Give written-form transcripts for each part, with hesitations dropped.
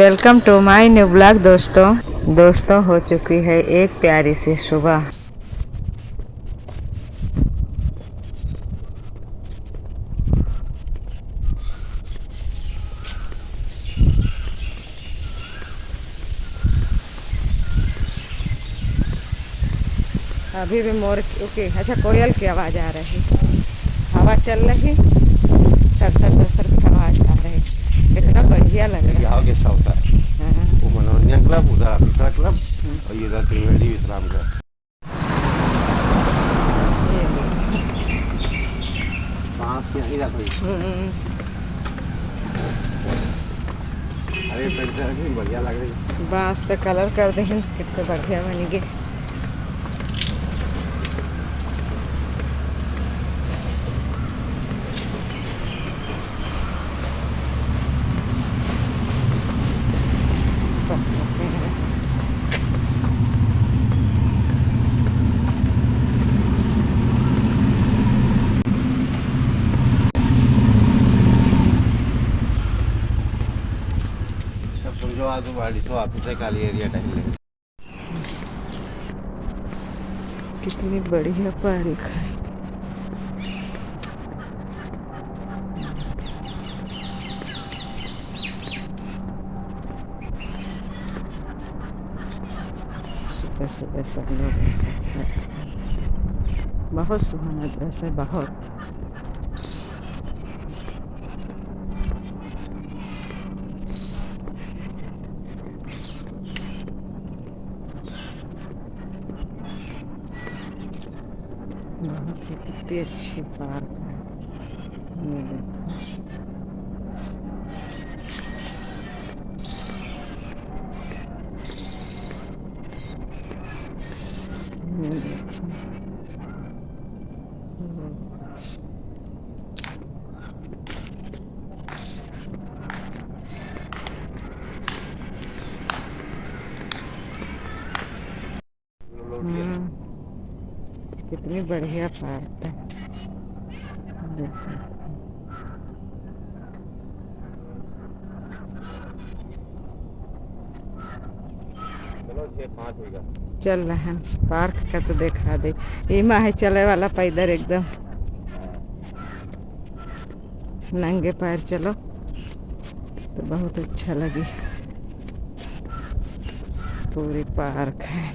Welcome to my new blog. दोस्तों हो चुकी है एक प्यारी सी सुबह। अभी भी मोर ओके अच्छा कोयल की आवाज़ आ रही, हवा चल रही, सरसर सरसर की आवाज़ आ रही, कितना बढ़िया लग रहा है। यहाँ गेस्ट हाउस है, वो मनोरंजन क्लब, उधर दूसरा क्लब और ये इधर त्रिवेणी विश्राम का। बांस यहीं रख रही, अरे पेड़ से रखी बढ़िया लग रही। बांस से कलर कर दें कितने बढ़िया बनेंगे। समझो आजू बाड़ी तो ऑफिस है काली एरिया टाइम में। कितनी बढ़िया पार्क है। सुबह सुबह सब लोग ऐसे बहुत सुहाना दृश्य है, बहुत। बहुत ही कितनी अच्छी पार्क है। ये देखो ये देखो। कितनी बढ़िया पार्क है। देखो चलो 6-5 होगा। चल रहे हैं पार्क का तो देखा दे। ईमा है चले वाला पैदल एकदम नंगे पैर चलो तो बहुत अच्छा लगी। पूरी पार्क है।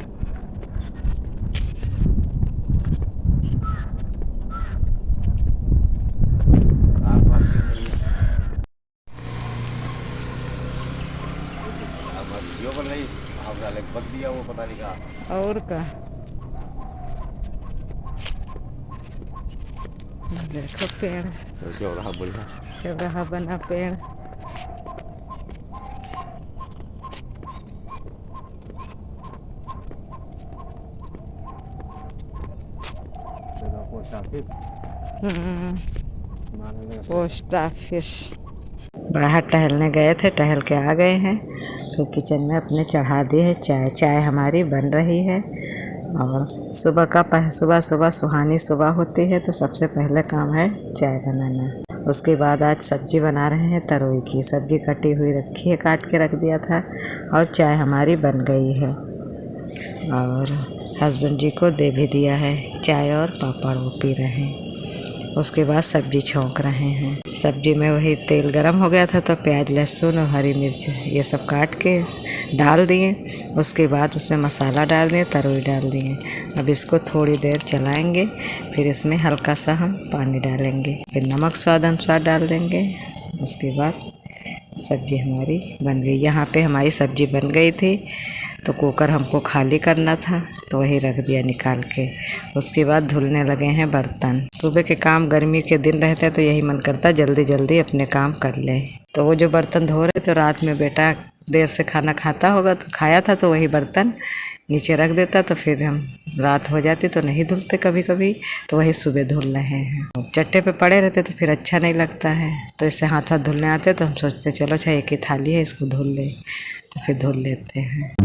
वीडियो बन रही, आप डाले बग दिया वो पता नहीं कहा। और का देखो पेड़ तो चौराहा बढ़िया, चौराहा बना पेड़। Post office post office. बाहर टहलने गए थे, टहल के आ गए हैं, फिर किचन में अपने चढ़ा दी है चाय। चाय हमारी बन रही है। और सुबह सुबह सुहानी सुबह होती है तो सबसे पहले काम है चाय बनाना। उसके बाद आज सब्जी बना रहे हैं, तरोई की सब्जी कटी हुई रखी है, काट के रख दिया था। और चाय हमारी बन गई है और हस्बैंड जी को दे भी दिया है चाय, और पापड़ वो पी रहे हैं। उसके बाद सब्जी छौंक रहे हैं। सब्जी में वही तेल गरम हो गया था तो प्याज लहसुन और हरी मिर्च ये सब काट के डाल दिए। उसके बाद उसमें मसाला डाल दिए, तरोई डाल दिए। अब इसको थोड़ी देर चलाएंगे, फिर इसमें हल्का सा हम पानी डालेंगे, फिर नमक स्वाद अनुसार डाल देंगे। उसके बाद सब्जी हमारी बन गई। यहाँ पे हमारी सब्जी बन गई थी तो कुकर हमको खाली करना था तो वही रख दिया निकाल के। उसके बाद धुलने लगे हैं बर्तन। सुबह के काम गर्मी के दिन रहते हैं तो यही मन करता जल्दी जल्दी अपने काम कर ले। तो वो जो बर्तन धो रहे थे, रात में बेटा देर से खाना खाता होगा तो खाया था तो वही बर्तन नीचे रख देता, तो फिर हम रात हो जाती तो नहीं धुलते कभी कभी, तो वही सुबह धुल रहे हैं। चट्टे पे पड़े रहते तो फिर अच्छा नहीं लगता है, तो इससे हाथ हाथ धुलने आते तो हम सोचते चलो अच्छा एक ही थाली है इसको धुल ले, तो फिर धुल लेते हैं।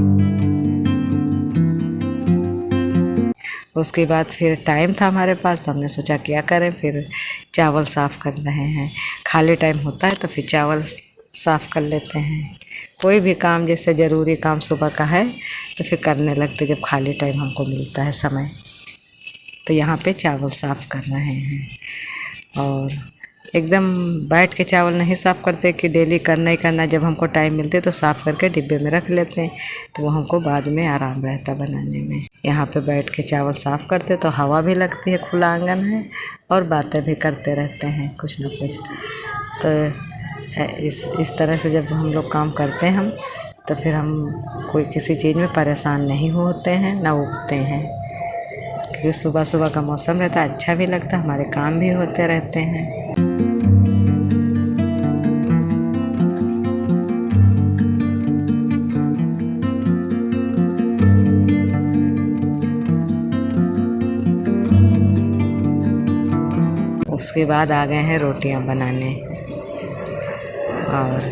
उसके बाद फिर टाइम था हमारे पास तो हमने सोचा क्या करें, फिर चावल साफ़ कर रहे हैं। खाली टाइम होता है तो फिर चावल साफ़ कर लेते हैं। कोई भी काम जैसे ज़रूरी काम सुबह का है तो फिर करने लगते जब खाली टाइम हमको मिलता है समय। तो यहाँ पे चावल साफ़ कर रहे हैं और एकदम बैठ के चावल नहीं साफ़ करते कि डेली करना ही करना। जब हमको टाइम मिलते तो साफ़ करके डिब्बे में रख लेते हैं, तो वो हमको बाद में आराम रहता बनाने में। यहाँ पे बैठ के चावल साफ़ करते तो हवा भी लगती है, खुला आंगन है और बातें भी करते रहते हैं कुछ न कुछ। तो इस तरह से जब हम लोग काम करते हैं तो फिर हम कोई किसी चीज़ में परेशान नहीं होते हैं, ना उगते हैं, क्योंकि सुबह सुबह का मौसम रहता है, अच्छा भी लगता है, हमारे काम भी होते रहते हैं। उसके बाद आ गए हैं रोटियां बनाने, और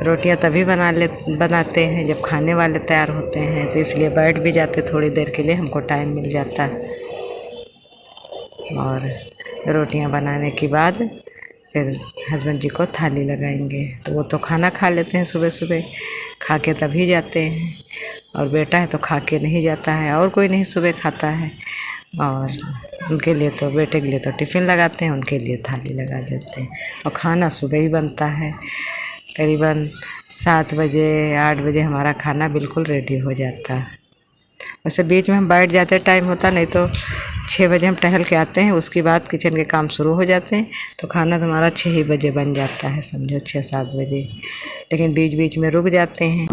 रोटियां तभी बनाते हैं जब खाने वाले तैयार होते हैं, तो इसलिए बैठ भी जाते थोड़ी देर के लिए, हमको टाइम मिल जाता। और रोटियां बनाने के बाद फिर हस्बैंड जी को थाली लगाएंगे, तो वो तो खाना खा लेते हैं सुबह सुबह, खा के तभी जाते हैं। और बेटा है तो खा के नहीं जाता है, और कोई नहीं सुबह खाता है, और उनके लिए तो बेटे के लिए तो टिफ़िन लगाते हैं, उनके लिए थाली लगा देते हैं। और खाना सुबह ही बनता है, करीबन 7 बजे 8 बजे हमारा खाना बिल्कुल रेडी हो जाता है। वैसे बीच में हम बैठ जाते, टाइम होता, नहीं तो 6 बजे हम टहल के आते हैं, उसके बाद किचन के काम शुरू हो जाते हैं, तो खाना तो हमारा 6 ही बजे बन जाता है, समझो 6-7 बजे। लेकिन बीच बीच में रुक जाते हैं।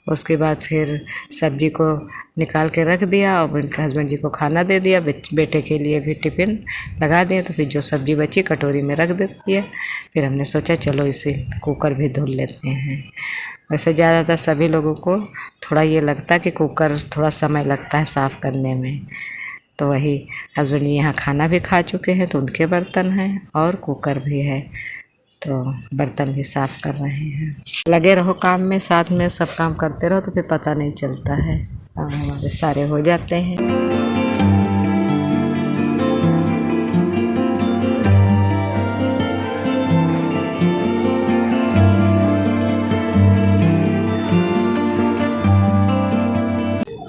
उसके बाद फिर सब्जी को निकाल के रख दिया और उनके हस्बैंड जी को खाना दे दिया, बेटे के लिए भी टिफ़िन लगा दिया। तो फिर जो सब्जी बची कटोरी में रख देती है। फिर हमने सोचा चलो इसे कुकर भी धुल लेते हैं। वैसे ज़्यादातर सभी लोगों को थोड़ा ये लगता है कि कुकर थोड़ा समय लगता है साफ़ करने में, तो वही हस्बैंड जी यहाँ खाना भी खा चुके हैं तो उनके बर्तन हैं और कुकर भी है, तो बर्तन भी साफ़ कर रहे हैं। लगे रहो काम में, साथ में सब काम करते रहो तो फिर पता नहीं चलता है, काम हमारे सारे हो जाते हैं।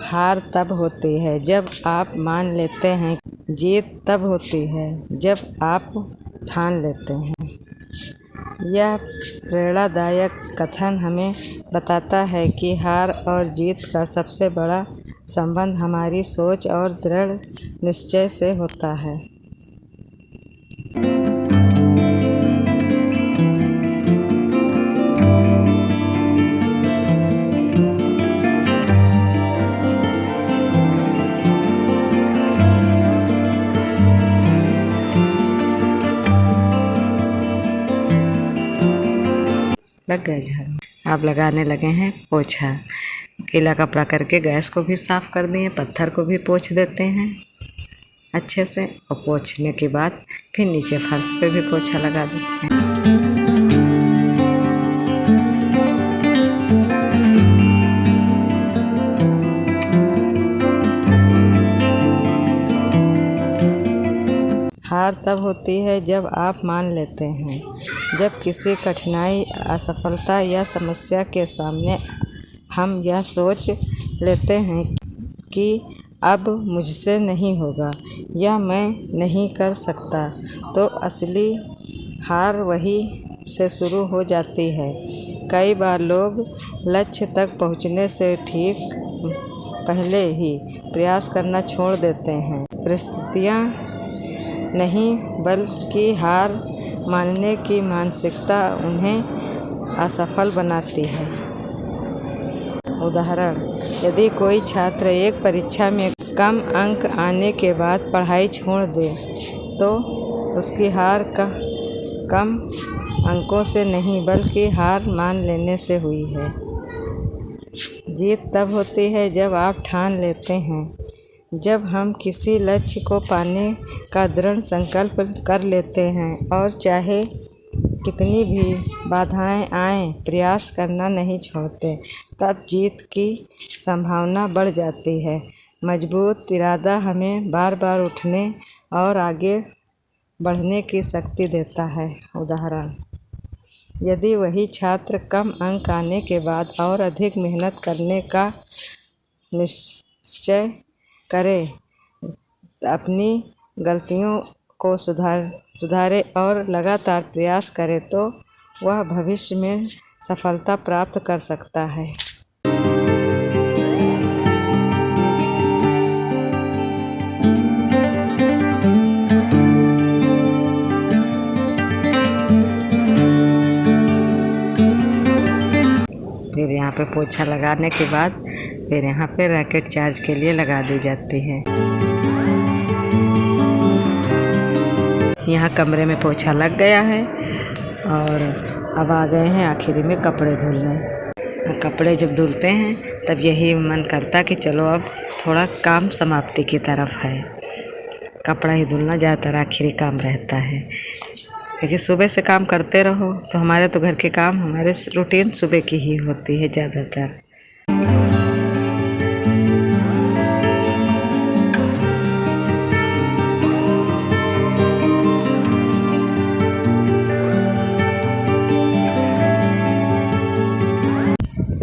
हार तब होती है जब आप मान लेते हैं, जीत तब होती है जब आप ठान लेते हैं। यह प्रेरणादायक कथन हमें बताता है कि हार और जीत का सबसे बड़ा संबंध हमारी सोच और दृढ़ निश्चय से होता है। लग गए झाड़ू। आप लगाने लगे हैं पोछा। गीला कपड़ा करके गैस को भी साफ़ कर दिए, पत्थर को भी पोंछ देते हैं अच्छे से, और पोंछने के बाद फिर नीचे फर्श पे भी पोछा लगा देते हैं। हार तब होती है जब आप मान लेते हैं, जब किसी कठिनाई, असफलता या समस्या के सामने हम यह सोच लेते हैं कि अब मुझसे नहीं होगा या मैं नहीं कर सकता, तो असली हार वहीं से शुरू हो जाती है। कई बार लोग लक्ष्य तक पहुंचने से ठीक पहले ही प्रयास करना छोड़ देते हैं। परिस्थितियाँ नहीं बल्कि हार मानने की मानसिकता उन्हें असफल बनाती है। उदाहरण, यदि कोई छात्र एक परीक्षा में कम अंक आने के बाद पढ़ाई छोड़ दे, तो उसकी हार कम अंकों से नहीं बल्कि हार मान लेने से हुई है। जीत तब होती है जब आप ठान लेते हैं, जब हम किसी लक्ष्य को पाने का दृढ़ संकल्प कर लेते हैं और चाहे कितनी भी बाधाएं आएं, प्रयास करना नहीं छोड़ते, तब जीत की संभावना बढ़ जाती है। मजबूत इरादा हमें बार बार उठने और आगे बढ़ने की शक्ति देता है। उदाहरण, यदि वही छात्र कम अंक आने के बाद और अधिक मेहनत करने का निश्चय करे, अपनी गलतियों को सुधारे और लगातार प्रयास करे, तो वह भविष्य में सफलता प्राप्त कर सकता है। फिर यहाँ पे पोछा लगाने के बाद फिर यहाँ पे रैकेट चार्ज के लिए लगा दी जाती है। यहाँ कमरे में पोछा लग गया है और अब आ गए हैं आखिरी में कपड़े धुलने। कपड़े जब धुलते हैं तब यही मन करता कि चलो अब थोड़ा काम समाप्ति की तरफ है। कपड़ा ही धुलना ज़्यादातर आखिरी काम रहता है, क्योंकि सुबह से काम करते रहो तो हमारे तो घर के काम, हमारे रूटीन सुबह की ही होती है ज़्यादातर।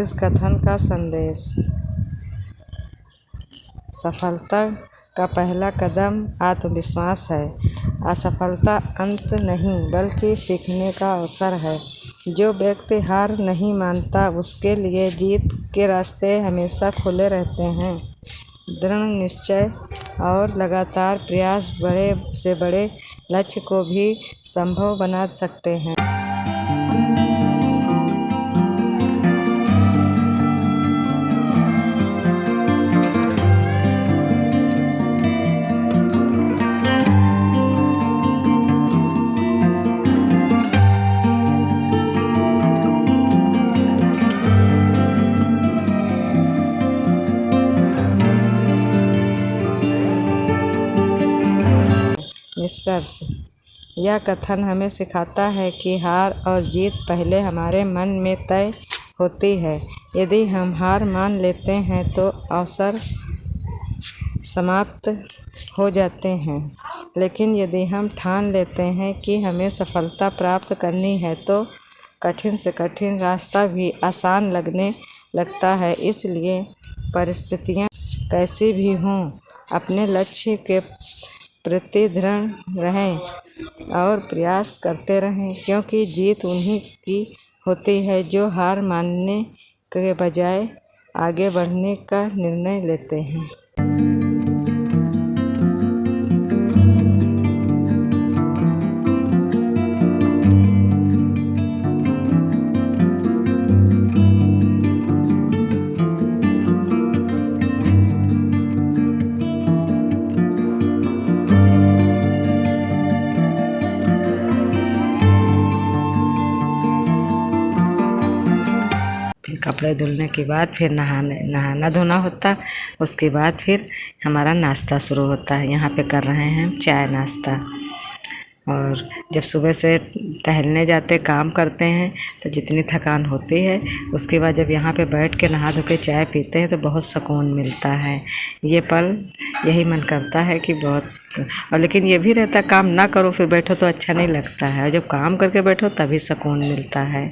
इस कथन का संदेश: सफलता का पहला कदम आत्मविश्वास है। असफलता अंत नहीं, बल्कि सीखने का अवसर है। जो व्यक्ति हार नहीं मानता, उसके लिए जीत के रास्ते हमेशा खुले रहते हैं। दृढ़ निश्चय और लगातार प्रयास बड़े से बड़े लक्ष्य को भी संभव बना सकते हैं। निष्कर्ष: यह कथन हमें सिखाता है कि हार और जीत पहले हमारे मन में तय होती है। यदि हम हार मान लेते हैं तो अवसर समाप्त हो जाते हैं, लेकिन यदि हम ठान लेते हैं कि हमें सफलता प्राप्त करनी है, तो कठिन से कठिन रास्ता भी आसान लगने लगता है। इसलिए परिस्थितियाँ कैसी भी हों, अपने लक्ष्य के प्रति दृढ़ रहें और प्रयास करते रहें, क्योंकि जीत उन्हीं की होती है जो हार मानने के बजाय आगे बढ़ने का निर्णय लेते हैं। कपड़े धुलने के बाद फिर नहाना धोना होता। उसके बाद फिर हमारा नाश्ता शुरू होता है। यहाँ पे कर रहे हैं हम चाय नाश्ता। और जब सुबह से टहलने जाते, काम करते हैं, तो जितनी थकान होती है, उसके बाद जब यहाँ पे बैठ के नहा धो के चाय पीते हैं तो बहुत सुकून मिलता है। ये पल यही मन करता है कि बहुत, और लेकिन ये भी रहता है काम ना करो फिर बैठो तो अच्छा नहीं लगता है, और जब काम करके बैठो तभी सुकून मिलता है,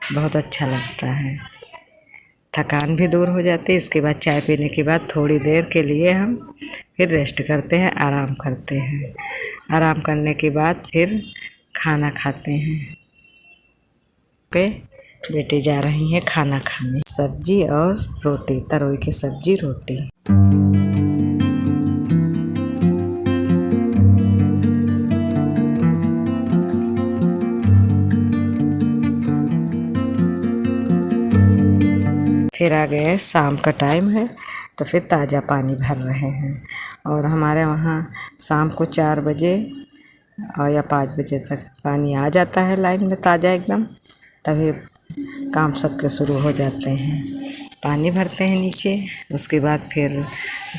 बहुत अच्छा लगता है। थकान भी दूर हो जाती है। इसके बाद चाय पीने के बाद थोड़ी देर के लिए हम फिर रेस्ट करते हैं, आराम करते हैं। आराम करने के बाद फिर खाना खाते हैं। पे बेटी जा रही हैं खाना खाने, सब्जी और रोटी, तरोई की सब्जी रोटी। फिर आ गए, शाम का टाइम है तो फिर ताज़ा पानी भर रहे हैं। और हमारे वहाँ शाम को 4 बजे और या 5 बजे तक पानी आ जाता है लाइन में ताज़ा एकदम, तभी काम सबके शुरू हो जाते हैं। पानी भरते हैं नीचे, उसके बाद फिर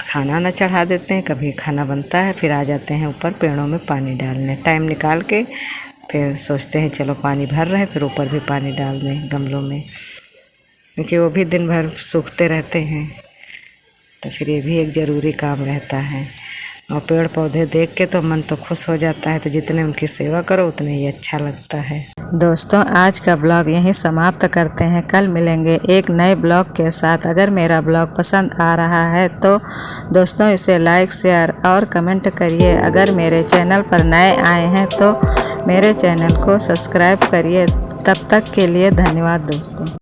खाना ना चढ़ा देते हैं। कभी खाना बनता है फिर आ जाते हैं ऊपर पेड़ों में पानी डालने। टाइम निकाल के फिर सोचते हैं चलो पानी भर रहे हैं, फिर ऊपर भी पानी डाल दें गमलों में, क्योंकि वो भी दिन भर सूखते रहते हैं। तो फिर ये भी एक ज़रूरी काम रहता है। और पेड़ पौधे देख के तो मन तो खुश हो जाता है, तो जितने उनकी सेवा करो उतने ही अच्छा लगता है। दोस्तों आज का ब्लॉग यहीं समाप्त करते हैं। कल मिलेंगे एक नए ब्लॉग के साथ। अगर मेरा ब्लॉग पसंद आ रहा है तो दोस्तों इसे लाइक शेयर और कमेंट करिए। अगर मेरे चैनल पर नए आए हैं तो मेरे चैनल को सब्सक्राइब करिए। तब तक के लिए धन्यवाद दोस्तों।